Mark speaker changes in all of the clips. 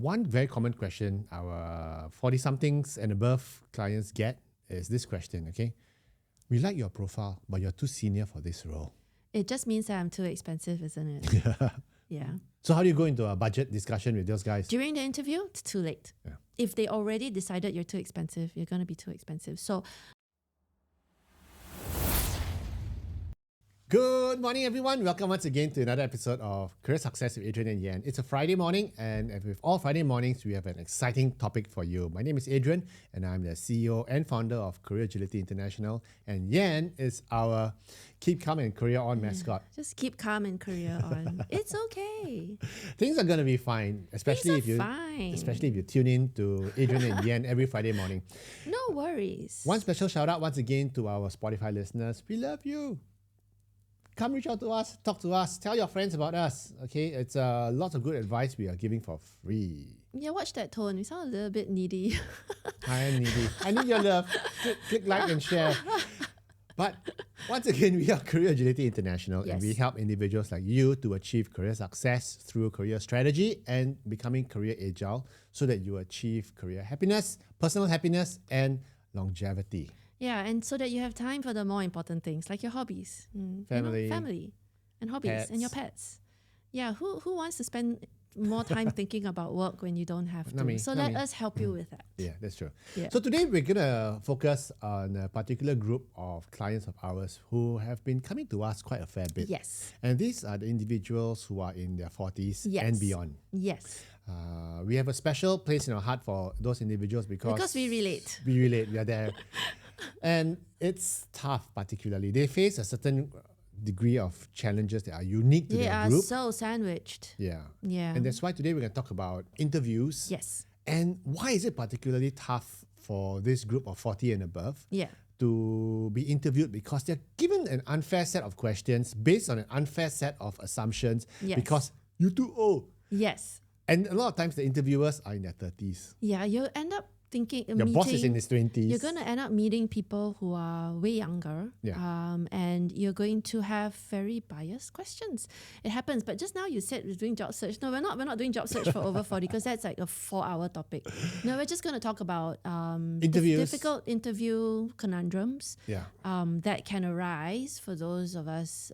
Speaker 1: one very common question our 40-somethings and above clients get is this question, okay? We like your profile, but you're too senior for this role.
Speaker 2: It just means that I'm too expensive, isn't it? Yeah.
Speaker 1: So how do you go into a budget discussion with those guys?
Speaker 2: During the interview, it's too late.
Speaker 1: Yeah.
Speaker 2: If they already decided you're too expensive, you're going to be too expensive. So
Speaker 1: Good morning, everyone. Welcome once again to another episode of Career Success with Adrian and Yan. It's a Friday morning, and with all Friday mornings, we have an exciting topic for you. My name is Adrian, and I'm the CEO and founder of Career Agility International. And Yan is our Keep Calm and Career On mascot.
Speaker 2: just keep calm and career on. It's okay.
Speaker 1: Things are gonna be fine, especially
Speaker 2: fine.
Speaker 1: if you tune in to Adrian and Yan every Friday morning.
Speaker 2: No worries.
Speaker 1: One special shout out once again to our Spotify listeners. We love you. Come reach out to us, talk to us, tell your friends about us. Okay, it's lots of good advice we are giving for free.
Speaker 2: Yeah, watch that tone. You sound a little bit needy.
Speaker 1: I am needy. I need your love. Click like and share. But once again, we are Career Agility International, and we help individuals like you to achieve career success through career strategy and becoming career agile so that you achieve career happiness, personal happiness, and longevity.
Speaker 2: Yeah, and so that you have time for the more important things like your hobbies,
Speaker 1: Family,
Speaker 2: and hobbies,
Speaker 1: pets.
Speaker 2: and your pets. Yeah, who wants to spend more time thinking about work when you don't have to? Let us help you with that.
Speaker 1: Yeah, that's true.
Speaker 2: Yeah.
Speaker 1: So today we're gonna focus on a particular group of clients of ours who have been coming to us quite a fair bit.
Speaker 2: Yes.
Speaker 1: And these are the individuals who are in their 40s and beyond.
Speaker 2: Yes.
Speaker 1: We have a special place in our heart for those individuals because
Speaker 2: we relate.
Speaker 1: We relate. We are there. And it's tough, particularly. They face a certain degree of challenges that are unique to
Speaker 2: They
Speaker 1: their
Speaker 2: are
Speaker 1: group.
Speaker 2: so sandwiched.
Speaker 1: Yeah.
Speaker 2: Yeah.
Speaker 1: And that's why today we're going to talk about interviews.
Speaker 2: Yes.
Speaker 1: And why is it particularly tough for this group of 40 and above
Speaker 2: Yeah.
Speaker 1: to be interviewed? Because they're given an unfair set of questions based on an unfair set of assumptions because you're too old.
Speaker 2: Yes.
Speaker 1: And a lot of times the interviewers are in their 30s.
Speaker 2: Yeah, you end up thinking
Speaker 1: Your boss is in his 20s.
Speaker 2: You're going to end up meeting people who are way younger.
Speaker 1: Yeah.
Speaker 2: And you're going to have very biased questions. It happens. But just now you said we're doing job search. No, we're not doing job search for over 40 because that's like a 4-hour topic. No, we're just going to talk about
Speaker 1: interviews.
Speaker 2: difficult interview conundrums
Speaker 1: Yeah.
Speaker 2: that can arise for those of us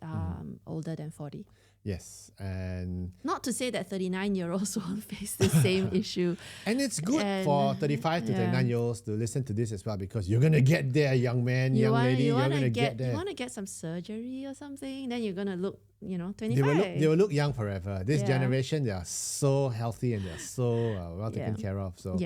Speaker 2: older than 40.
Speaker 1: Yes. And
Speaker 2: Not to say that 39-year-olds won't face the same issue.
Speaker 1: and it's good for 35 to
Speaker 2: yeah.
Speaker 1: 39-year-olds to listen to this as well because you're going to get there, young man, young lady. You're going to get there.
Speaker 2: You want to get some surgery or something, then you're going to look, 25.
Speaker 1: They will look young forever. This generation, they are so healthy and they're so well taken care of. So,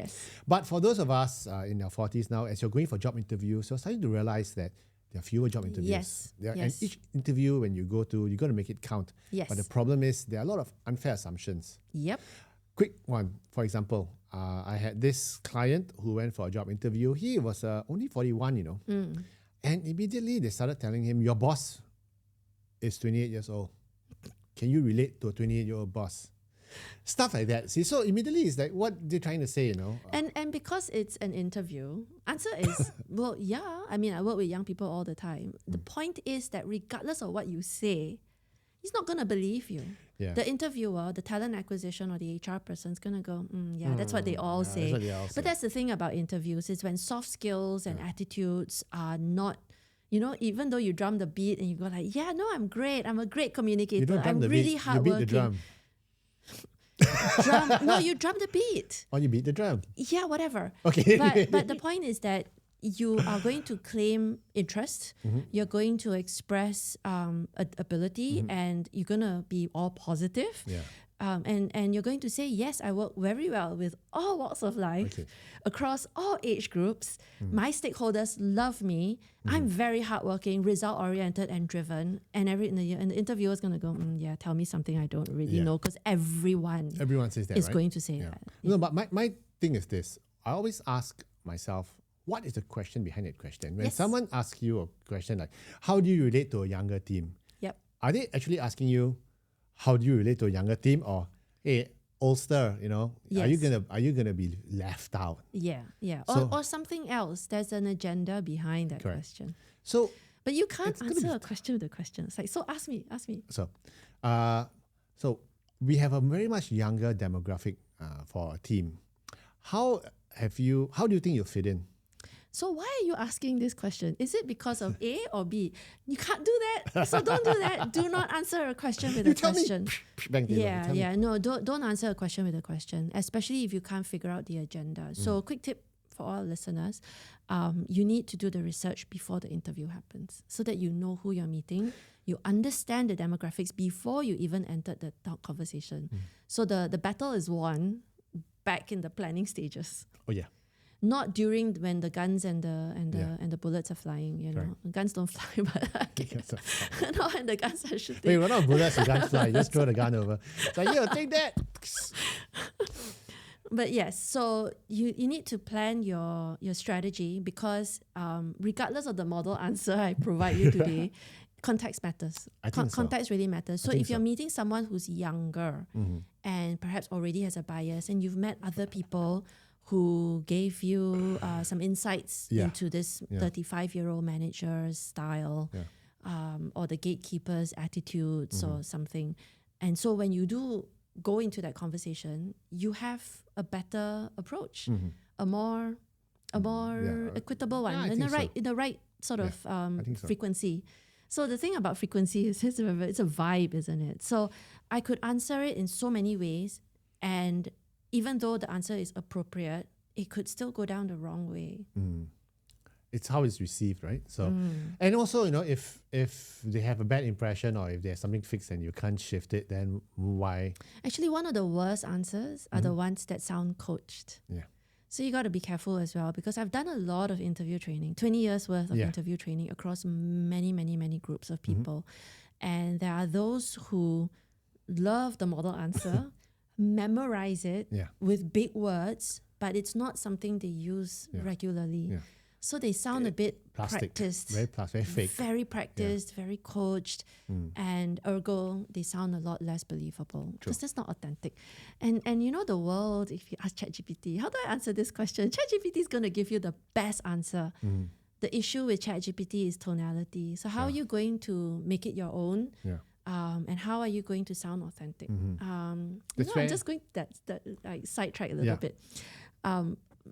Speaker 1: But for those of us in our 40s now, as you're going for job interviews, you're starting to realize that there are fewer job interviews.
Speaker 2: Yes.
Speaker 1: And each interview when you go to, you're going to make it count.
Speaker 2: Yes.
Speaker 1: But the problem is there are a lot of unfair assumptions.
Speaker 2: Yep.
Speaker 1: Quick one, for example, I had this client who went for a job interview. He was only 41, And immediately they started telling him, your boss is 28 years old. Can you relate to a 28-year-old boss? Stuff like that. See, so immediately it's like, what they're trying to say,
Speaker 2: And because it's an interview, answer is, well, yeah. I mean, I work with young people all the time. The point is that regardless of what you say, he's not going to believe you.
Speaker 1: Yeah.
Speaker 2: The interviewer, the talent acquisition or the HR person is going to go, that's what they all say.
Speaker 1: That's what they all say.
Speaker 2: But that's the thing about interviews is when soft skills and attitudes are not, even though you drum the beat and you go like, I'm great. I'm a great communicator.
Speaker 1: You don't drum
Speaker 2: I'm
Speaker 1: the
Speaker 2: really
Speaker 1: beat.
Speaker 2: hardworking.
Speaker 1: You beat the drum.
Speaker 2: No, you drum the beat.
Speaker 1: Or you beat the drum.
Speaker 2: Yeah, whatever.
Speaker 1: Okay.
Speaker 2: But the point is that you are going to claim interest. You're going to express ability, and you're going to be all positive.
Speaker 1: Yeah.
Speaker 2: And you're going to say, yes, I work very well with all walks of life, across all age groups. My stakeholders love me. I'm very hardworking, result-oriented and driven. And the interviewer is going to go, tell me something I don't really know, because everyone
Speaker 1: says that,
Speaker 2: is
Speaker 1: right?
Speaker 2: going to say that.
Speaker 1: No, but my thing is this. I always ask myself, what is the question behind that question? When someone asks you a question like, how do you relate to a younger team?
Speaker 2: Yep.
Speaker 1: Are they actually asking you, how do you relate to a younger team, or hey, oldster, are you gonna be left out?
Speaker 2: Yeah.
Speaker 1: So,
Speaker 2: or something else. There's an agenda behind that question.
Speaker 1: So,
Speaker 2: but you can't answer a question with a question. It's like, so ask me.
Speaker 1: So we have a very much younger demographic for a team. How do you think you'll fit in?
Speaker 2: So why are you asking this question? Is it because of A or B? You can't do that. So don't do that. Do not answer a question with a question. No, don't answer a question with a question, especially if you can't figure out the agenda. So quick tip for all listeners, you need to do the research before the interview happens so that you know who you're meeting. You understand the demographics before you even entered the talk conversation. So the battle is won back in the planning stages.
Speaker 1: Oh yeah.
Speaker 2: Not during when the guns and the bullets are flying, you know.
Speaker 1: Correct.
Speaker 2: Guns don't fly, but not when the guns are shooting.
Speaker 1: Wait, we're not bullets, the guns fly. Just throw the gun over. It's like, yo, take that.
Speaker 2: But yes, so you need to plan your strategy because regardless of the model answer I provide you today, context matters.
Speaker 1: I think so.
Speaker 2: Context really matters. So if you're meeting someone who's younger and perhaps already has a bias, and you've met other people who gave you some insights into this 35-year-old manager's style or the gatekeeper's attitudes or something. And so when you do go into that conversation, you have a better approach, a more equitable one, in the right sort of frequency. So the thing about frequency is it's a vibe, isn't it? So I could answer it in so many ways, and even though the answer is appropriate, it could still go down the wrong way.
Speaker 1: It's how it's received, right? So, and also, you know, if they have a bad impression or if there's something fixed and you can't shift it, then why?
Speaker 2: Actually, one of the worst answers are the ones that sound coached.
Speaker 1: Yeah.
Speaker 2: So you got to be careful as well, because I've done a lot of interview training, 20 years worth of interview training across many, many, many groups of people. And there are those who love the model answer, memorize it with big words, but it's not something they use regularly. Yeah. So they sound a bit practiced.
Speaker 1: Very fake.
Speaker 2: Very practiced, very coached, and ergo, they sound a lot less believable because that's not authentic. And you know the world, if you ask ChatGPT, how do I answer this question? ChatGPT is going to give you the best answer. The issue with ChatGPT is tonality. So how are you going to make it your own? And how are you going to sound authentic? I'm just going to like sidetrack a little bit.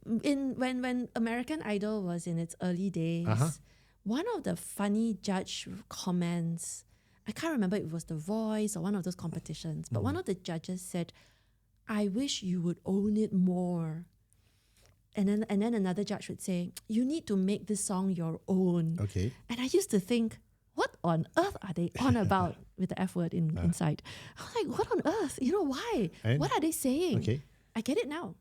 Speaker 2: When American Idol was in its early days, one of the funny judge comments, I can't remember if it was The Voice or one of those competitions, but one of the judges said, "I wish you would own it more." And then another judge would say, "You need to make this song your own."
Speaker 1: Okay.
Speaker 2: And I used to think, what on earth are they on about with the F word inside? I was like, what on earth? You know, why? What are they saying?
Speaker 1: Okay.
Speaker 2: I get it now.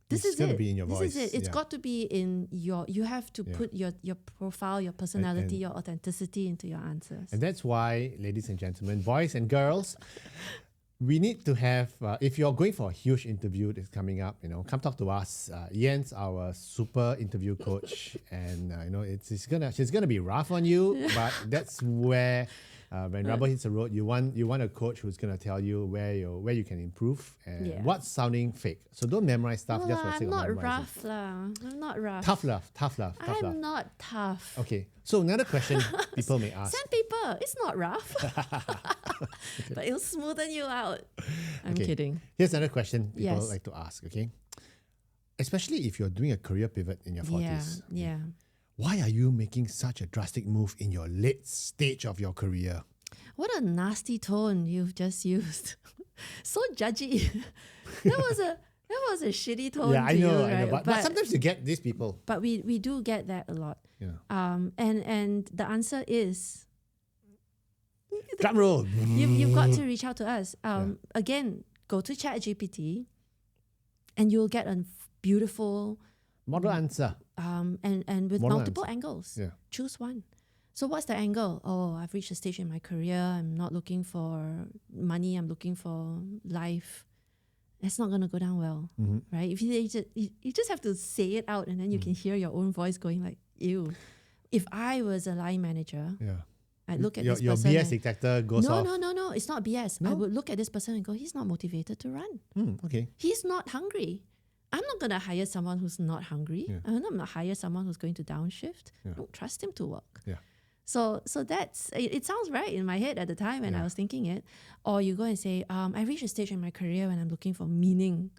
Speaker 1: This is it. Be in your voice.
Speaker 2: This is it. It's got to be in you have to put your profile, your personality, your authenticity into your answers.
Speaker 1: And that's why, ladies and gentlemen, boys and girls, we need to have, if you're going for a huge interview that's coming up, you know, come talk to us. Yen's our super interview coach, and you know, she's gonna be rough on you, but that's where when rubber hits the road, you want a coach who's gonna tell you where you can improve and what's sounding fake. So don't memorize stuff just for the sake of memorizing.
Speaker 2: I'm not rough.
Speaker 1: Tough love.
Speaker 2: I'm not tough.
Speaker 1: Okay. So another question people may ask.
Speaker 2: Sandpaper, it's not rough. But it'll smoothen you out. I'm kidding.
Speaker 1: Here's another question people like to ask, okay? Especially if you're doing a career pivot in your 40s.
Speaker 2: Yeah.
Speaker 1: Why are you making such a drastic move in your late stage of your career?
Speaker 2: What a nasty tone you've just used. So judgy. That was a shitty tone.
Speaker 1: Yeah, I know. But sometimes you get these people.
Speaker 2: But we do get that a lot.
Speaker 1: Yeah.
Speaker 2: And the answer is
Speaker 1: drum roll.
Speaker 2: You've got to reach out to us. Again, go to ChatGPT, and you'll get a beautiful
Speaker 1: model answer.
Speaker 2: And with
Speaker 1: model
Speaker 2: multiple
Speaker 1: answer.
Speaker 2: Angles.
Speaker 1: Yeah.
Speaker 2: Choose one. So what's the angle? Oh, I've reached a stage in my career. I'm not looking for money. I'm looking for life. It's not going to go down well, right? If you just have to say it out, and then you can hear your own voice going like, ew. If I was a line manager, I'd look at this person.
Speaker 1: Your BS detector goes off.
Speaker 2: No, it's not BS.
Speaker 1: No?
Speaker 2: I would look at this person and go, he's not motivated to run.
Speaker 1: Okay.
Speaker 2: He's not hungry. I'm not going to hire someone who's not hungry. I'm not going to hire someone who's going to downshift. I don't trust him to work.
Speaker 1: Yeah.
Speaker 2: So that's, it sounds right in my head at the time when I was thinking it. Or you go and say, I reached a stage in my career when I'm looking for meaning.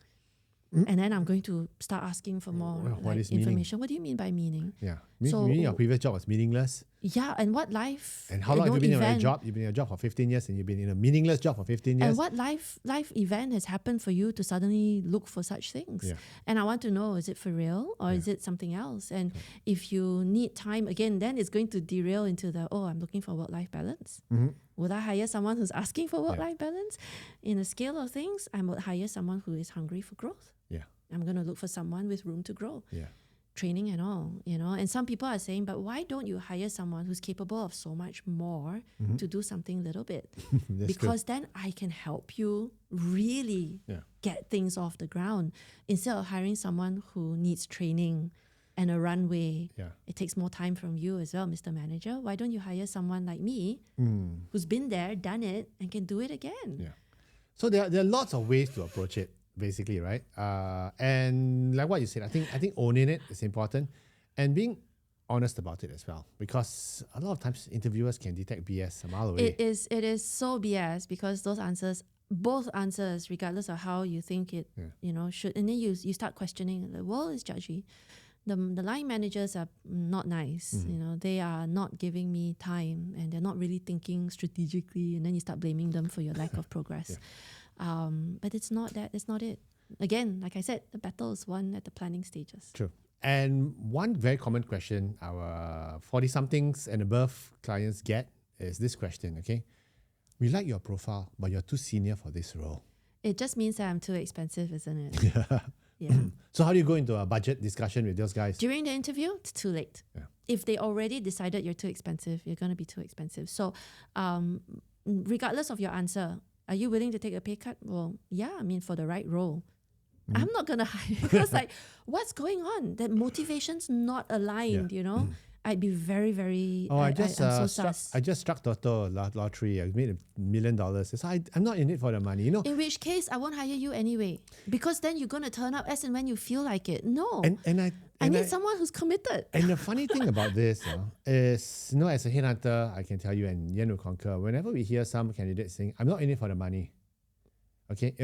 Speaker 2: And then I'm going to start asking for more
Speaker 1: What is meaning?
Speaker 2: information. What do you mean by meaning?
Speaker 1: Yeah.
Speaker 2: So-
Speaker 1: Meaning your previous job was meaningless.
Speaker 2: Yeah, and what life?
Speaker 1: And how long have you been in a
Speaker 2: event-
Speaker 1: job? You've been in a job for 15 years and you've been in a meaningless job for 15 years.
Speaker 2: And what life event has happened for you to suddenly look for such things?
Speaker 1: Yeah.
Speaker 2: And I want to know, is it for real or is it something else? And if you need time, again, then it's going to derail into I'm looking for work-life balance.
Speaker 1: Mm-hmm.
Speaker 2: Would I hire someone who's asking for work-life balance? In the scale of things, I would hire someone who is hungry for growth.
Speaker 1: Yeah.
Speaker 2: I'm going to look for someone with room to grow.
Speaker 1: Yeah.
Speaker 2: Training and all, and some people are saying, but why don't you hire someone who's capable of so much more to do something little bit? Because then I can help you really get things off the ground instead of hiring someone who needs training and a runway.
Speaker 1: Yeah.
Speaker 2: It takes more time from you as well, Mr. Manager. Why don't you hire someone like me who's been there, done it, and can do it again?
Speaker 1: Yeah. So there are lots of ways to approach it, basically, right? And like what you said, I think owning it is important and being honest about it as well, because a lot of times interviewers can detect BS a mile away.
Speaker 2: It is so BS because both answers, regardless of how you think it, should, and then you start questioning. The world is judgy. The line managers are not nice. They are not giving me time, and they're not really thinking strategically. And then you start blaming them for your lack of progress. But it's not that. It's not it. Again, like I said, the battle is won at the planning stages.
Speaker 1: True. And one very common question our 40-somethings and above clients get is this question, okay? We like your profile, but you're too senior for this role.
Speaker 2: It just means that I'm too expensive, isn't it? Yeah.
Speaker 1: So how do you go into a budget discussion with those guys?
Speaker 2: During the interview, it's too late.
Speaker 1: Yeah.
Speaker 2: If they already decided you're too expensive, you're going to be too expensive. So regardless of your answer, are you willing to take a pay cut? Well, yeah, I mean, for the right role. I'm not going to hire because what's going on? That motivation's not aligned, I'd be very, very.
Speaker 1: I just struck Toto lottery. I made $1 million. So I'm not in it for the money,
Speaker 2: In which case, I won't hire you anyway, because then you're going to turn up as and when you feel like it. No, I need someone who's committed.
Speaker 1: And the funny thing about this is, as a headhunter, I can tell you, and Yen will concur. Whenever we hear some candidates saying, "I'm not in it for the money," okay,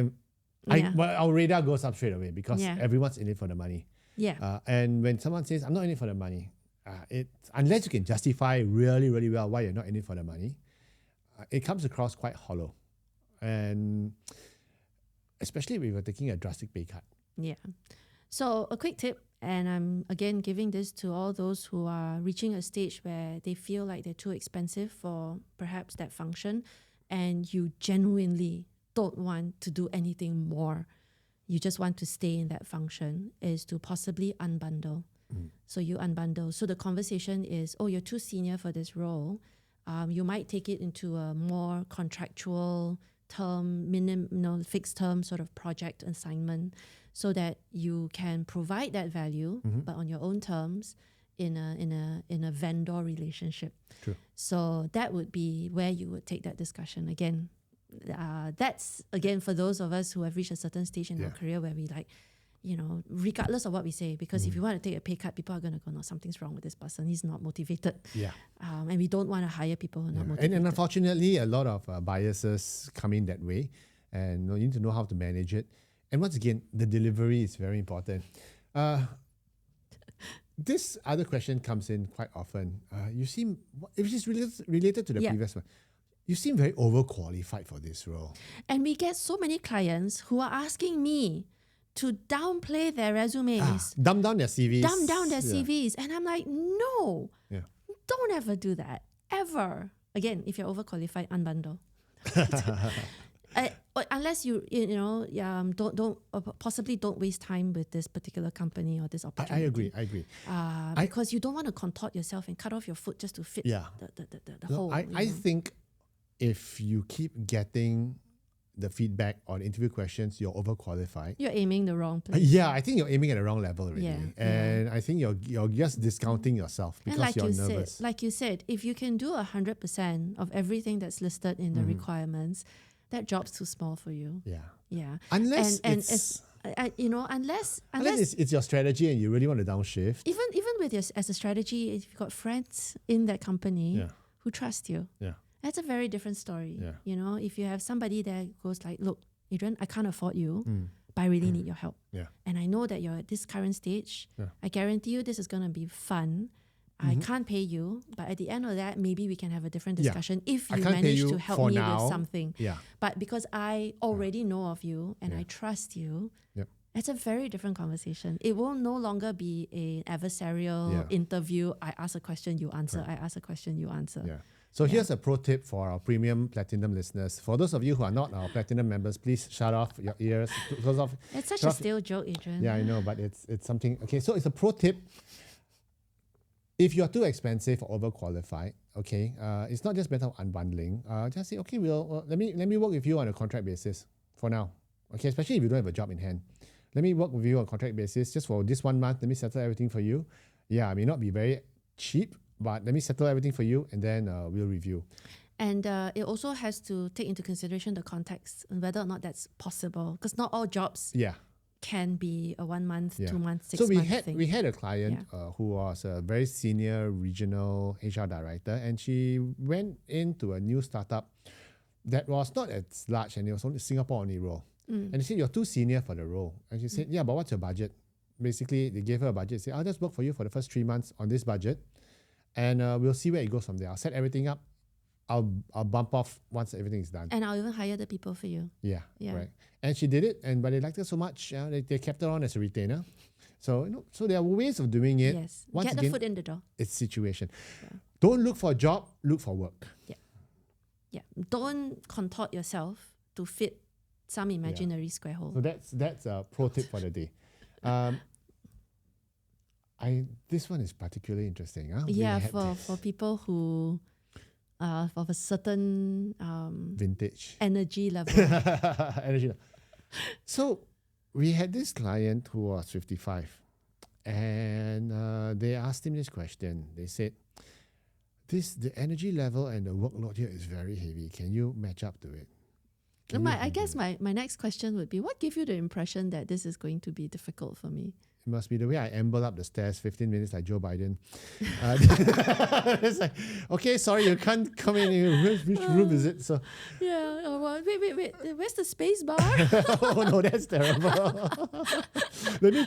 Speaker 1: our radar goes up straight away because everyone's in it for the money.
Speaker 2: Yeah.
Speaker 1: And when someone says, "I'm not in it for the money," unless you can justify really, really well why you're not in it for the money, it comes across quite hollow. And especially if you're taking a drastic pay cut.
Speaker 2: Yeah. So a quick tip, and I'm again giving this to all those who are reaching a stage where they feel like they're too expensive for perhaps that function, and you genuinely don't want to do anything more. You just want to stay in that function, is to possibly unbundle. So you unbundle. So the conversation is, you're too senior for this role. You might take it into a more contractual term, fixed term sort of project assignment, so that you can provide that value, but on your own terms, in a vendor relationship.
Speaker 1: True.
Speaker 2: So that would be where you would take that discussion again. That's again for those of us who have reached a certain stage in our career where we regardless of what we say, because if you want to take a pay cut, people are going to go, no, something's wrong with this person. He's not motivated.
Speaker 1: Yeah.
Speaker 2: And we don't want to hire people who are not motivated.
Speaker 1: And unfortunately, a lot of biases come in that way, and you need to know how to manage it. And once again, the delivery is very important. This other question comes in quite often. You seem, which is related to the previous one, you seem very overqualified for this role.
Speaker 2: And we get so many clients who are asking me to downplay their resumes.
Speaker 1: Dumb down their CVs.
Speaker 2: Dumb down their CVs. And I'm like, no, don't ever do that. Ever. Again, if you're overqualified, unbundle. Unless you possibly don't waste time with this particular company or this opportunity.
Speaker 1: I agree.
Speaker 2: Because you don't want to contort yourself and cut off your foot just to fit the hole.
Speaker 1: I think if you keep getting the feedback on interview questions, you're overqualified.
Speaker 2: You're aiming the wrong place.
Speaker 1: Yeah, I think you're aiming at the wrong level already. And I think you're just discounting yourself because you're nervous.
Speaker 2: Like you said, if you can do 100% of everything that's listed in the requirements, that job's too small for you. Yeah.
Speaker 1: Unless
Speaker 2: unless
Speaker 1: it's your strategy and you really want to downshift.
Speaker 2: Even with as a strategy, if you've got friends in that company who trust you. That's a very different story. If you have somebody that goes like, look, Adrian, I can't afford you, but I really need your help.
Speaker 1: Yeah.
Speaker 2: And I know that you're at this current stage.
Speaker 1: Yeah.
Speaker 2: I guarantee you this is going to be fun. I can't pay you, but at the end of that, maybe we can have a different discussion if
Speaker 1: I
Speaker 2: you
Speaker 1: can't pay
Speaker 2: manage
Speaker 1: you
Speaker 2: to help
Speaker 1: for
Speaker 2: me
Speaker 1: now.
Speaker 2: with something.
Speaker 1: Yeah.
Speaker 2: But because I already know of you and I trust you,
Speaker 1: Yep.
Speaker 2: it's a very different conversation. It will no longer be an adversarial interview. I ask a question, you answer. I ask a question, you answer.
Speaker 1: Yeah. So here's a pro tip for our premium platinum listeners. For those of you who are not our platinum members, please shut off your ears.
Speaker 2: It's such a stale joke, Adrian.
Speaker 1: Yeah, I know, but it's something. Okay, so it's a pro tip. If you're too expensive or overqualified, okay, it's not just a matter of unbundling. Just say, okay, let me work with you on a contract basis for now. Okay, especially if you don't have a job in hand. Let me work with you on a contract basis just for this 1 month. Let me settle everything for you. Yeah, I may not be very cheap, but let me settle everything for you and then we'll review.
Speaker 2: And it also has to take into consideration the context and whether or not that's possible. Because not all jobs can be a 1 month, 2 months, 6 months thing.
Speaker 1: We had a client who was a very senior regional HR director, and she went into a new startup that was not as large, and it was only Singapore only role. And they said, you're too senior for the role. And she said, yeah, but what's your budget? Basically, they gave her a budget. Say, I'll just work for you for the first 3 months on this budget, and we'll see where it goes from there. I'll set everything up. I'll bump off once everything is done.
Speaker 2: And I'll even hire the people for you.
Speaker 1: Yeah. Right. And she did it, but they liked her so much, they kept her on as a retainer. So so there are ways of doing it.
Speaker 2: Yes.
Speaker 1: Once
Speaker 2: Get
Speaker 1: again,
Speaker 2: the foot in the door.
Speaker 1: It's situation. Yeah. Don't look for a job, look for work.
Speaker 2: Yeah. Don't contort yourself to fit some imaginary square hole.
Speaker 1: So that's a pro tip for the day. This one is particularly interesting.
Speaker 2: Yeah, for people who of a certain
Speaker 1: vintage
Speaker 2: energy level.
Speaker 1: Energy level. So we had this client who was 55, and they asked him this question. They said, the energy level and the workload here is very heavy. Can you match up to it?
Speaker 2: I guess my next question would be, what gave you the impression that this is going to be difficult for me?
Speaker 1: It must be the way I amble up the stairs 15 minutes like Joe Biden. It's like, okay, sorry, you can't come in. Which room is it? So
Speaker 2: wait. Where's the space bar?
Speaker 1: Oh no, that's terrible. Let me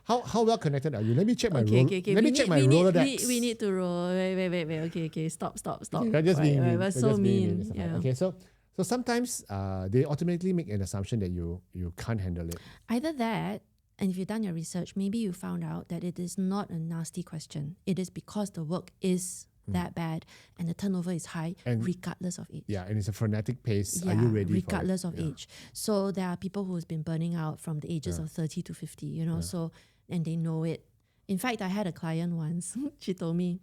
Speaker 1: how well connected are you? Let me check my roll. Let me check my Rolodex.
Speaker 2: We need to roll. Wait. Okay. Stop.
Speaker 1: You're just being mean.
Speaker 2: That's so mean.
Speaker 1: Yeah. Okay, so sometimes they automatically make an assumption that you can't handle it.
Speaker 2: Either that, and if you've done your research, maybe you found out that it is not a nasty question. It is because the work is that bad and the turnover is high, regardless of age.
Speaker 1: Yeah, and it's a frenetic pace. Are you ready
Speaker 2: regardless
Speaker 1: for it?
Speaker 2: of age. So there are people who's been burning out from the ages of 30 to 50, so, and they know it. In fact, I had a client once, she told me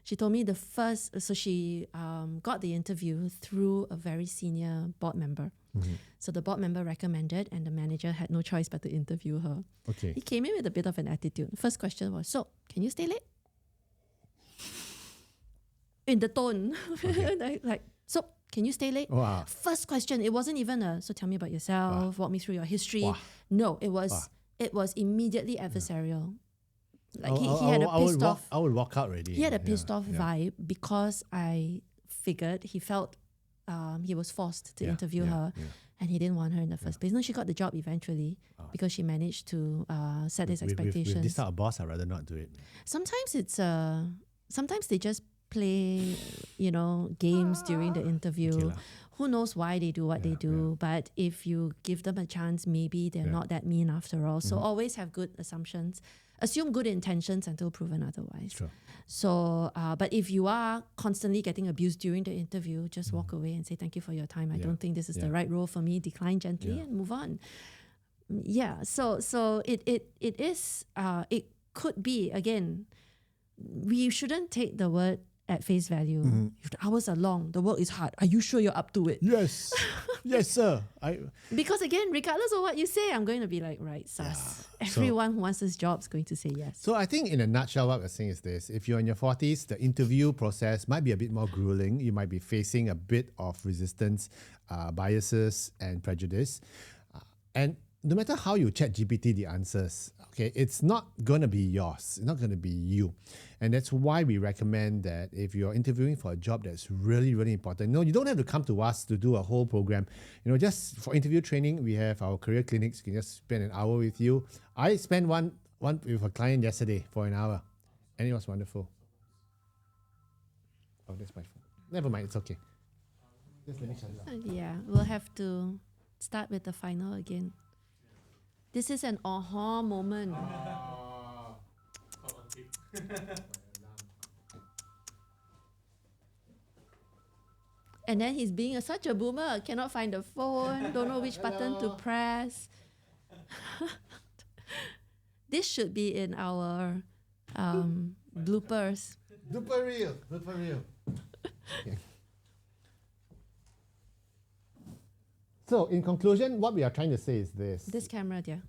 Speaker 2: the first, so she got the interview through a very senior board member. So the board member recommended, and the manager had no choice but to interview her.
Speaker 1: Okay.
Speaker 2: He came in with a bit of an attitude. First question was, so, can you stay late? In the tone. like, so, can you stay late?
Speaker 1: Wow.
Speaker 2: First question, it wasn't even so tell me about yourself, walk me through your history. Wow. No, it was immediately adversarial. Like he had a pissed off.
Speaker 1: I would walk out already.
Speaker 2: He had a pissed off vibe because I figured he felt he was forced to interview her, and he didn't want her in the first place. No, she got the job eventually because she managed to set his expectations.
Speaker 1: With this type of boss, I'd rather not do it.
Speaker 2: Sometimes it's sometimes they just play games during the interview. Okay, who knows why they do what they do, but if you give them a chance, maybe they're not that mean after all. So always have good assumptions. Assume good intentions until proven otherwise.
Speaker 1: Sure.
Speaker 2: So, but if you are constantly getting abused during the interview, just walk away and say, thank you for your time. I don't think this is the right role for me. Decline gently and move on. Yeah. So it is, it could be, again, we shouldn't take the word at face value. If the hours are long, the work is hard. Are you sure you're up to it?
Speaker 1: Yes. Yes, sir.
Speaker 2: Because again, regardless of what you say, I'm going to be like, right, sus. Everyone who wants this job is going to say yes.
Speaker 1: So I think in a nutshell, what we're saying is this. If you're in your 40s, the interview process might be a bit more grueling. You might be facing a bit of resistance, biases and prejudice. And no matter how you chat GPT the answers, Okay, it's not going to be yours. It's not going to be you. And that's why we recommend that if you're interviewing for a job that's really, really important, no, you don't have to come to us to do a whole program. Just for interview training, we have our career clinics. You can just spend an hour with you. I spent one with a client yesterday for an hour, and it was wonderful. Oh, that's my phone. Never mind, it's okay. Just let me shut it off.
Speaker 2: Yeah, we'll have to start with the final again. This is an aha moment. And then he's being such a boomer, cannot find the phone, don't know which button to press. This should be in our bloopers.
Speaker 1: Blooper reel. Okay. So, in conclusion, what we are trying to say is this.
Speaker 2: This camera, dear.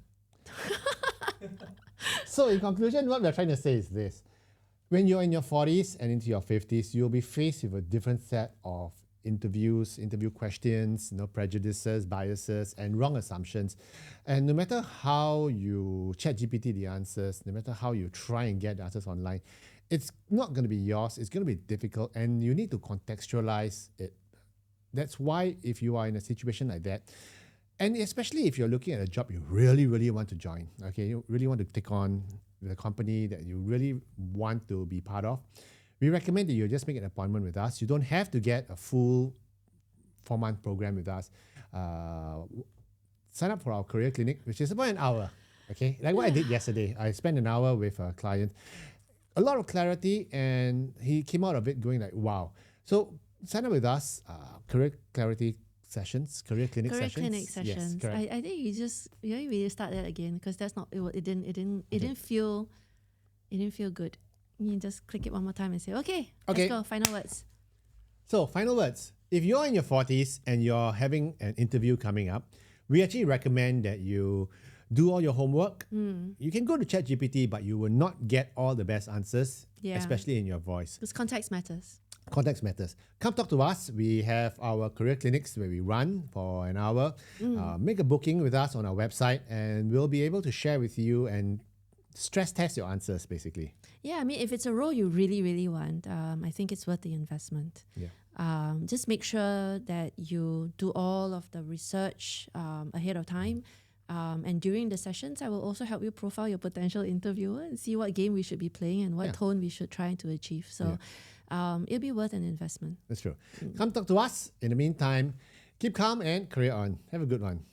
Speaker 1: So, in conclusion, what we are trying to say is this. When you're in your 40s and into your 50s, you'll be faced with a different set of interview questions, prejudices, biases, and wrong assumptions. And no matter how you ChatGPT the answers, no matter how you try and get the answers online, it's not going to be yours. It's going to be difficult, and you need to contextualize it. That's why if you are in a situation like that, and especially if you're looking at a job you really, really want to join, okay, you really want to take on the company that you really want to be part of, we recommend that you just make an appointment with us. You don't have to get a full 4-month program with us. Sign up for our career clinic, which is about an hour, okay? Like what I did yesterday. I spent an hour with a client. A lot of clarity, and he came out of it going like, wow. So sign up with us, career clinic sessions.
Speaker 2: Career clinic sessions.
Speaker 1: Yes,
Speaker 2: I think you really start that again, because that's not it didn't feel good. You just click it one more time and say, okay, let's go. Final words.
Speaker 1: So final words. If you're in your 40s and you're having an interview coming up, we actually recommend that you do all your homework. You can go to ChatGPT, but you will not get all the best answers, especially in your voice.
Speaker 2: Because context matters.
Speaker 1: Context matters. Come talk to us. We have our career clinics where we run for an hour. Make a booking with us on our website, and we'll be able to share with you and stress test your answers, basically.
Speaker 2: Yeah, I mean, if it's a role you really, really want, I think it's worth the investment.
Speaker 1: Yeah.
Speaker 2: Just make sure that you do all of the research ahead of time. And during the sessions, I will also help you profile your potential interviewer and see what game we should be playing and what tone we should try to achieve. So it'll be worth an investment.
Speaker 1: That's true. Come talk to us. In the meantime, keep calm and career on. Have a good one.